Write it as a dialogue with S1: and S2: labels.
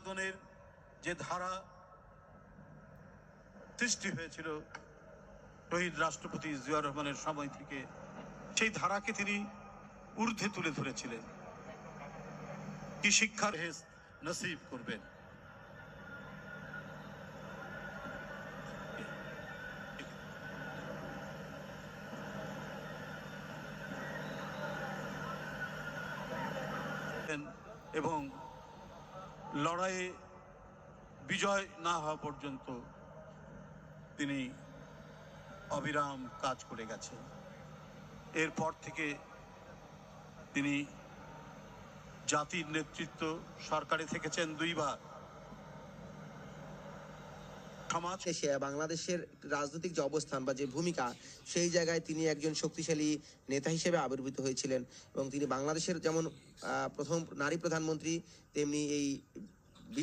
S1: আবেদনের যে ধারা সৃষ্টি হয়েছিল শহীদ রাষ্ট্রপতি জিয়াউর রহমানের সময় থেকে, সেই ধারাকে তিনি ঊর্ধ্বে তুলে ধরেছিলেন। কি শিক্ষার হেস নসিব করবেন। এবং লড়াইয়ে বিজয় না হওয়া পর্যন্ত তিনি অবিরাম কাজ করে গেছেন। এরপর থেকে তিনি জাতির নেতৃত্ব সরকারে থেকেছেন দুইবার।
S2: বাংলাদেশের রাজনৈতিক যে অবস্থান বা যে ভূমিকা, সেই জায়গায় তিনি একজন শক্তিশালী নেতা হিসেবে আবির্ভূত হয়েছিলেন এবং তিনি বাংলাদেশের যেমন প্রথম নারী প্রধানমন্ত্রী, তেমনি এই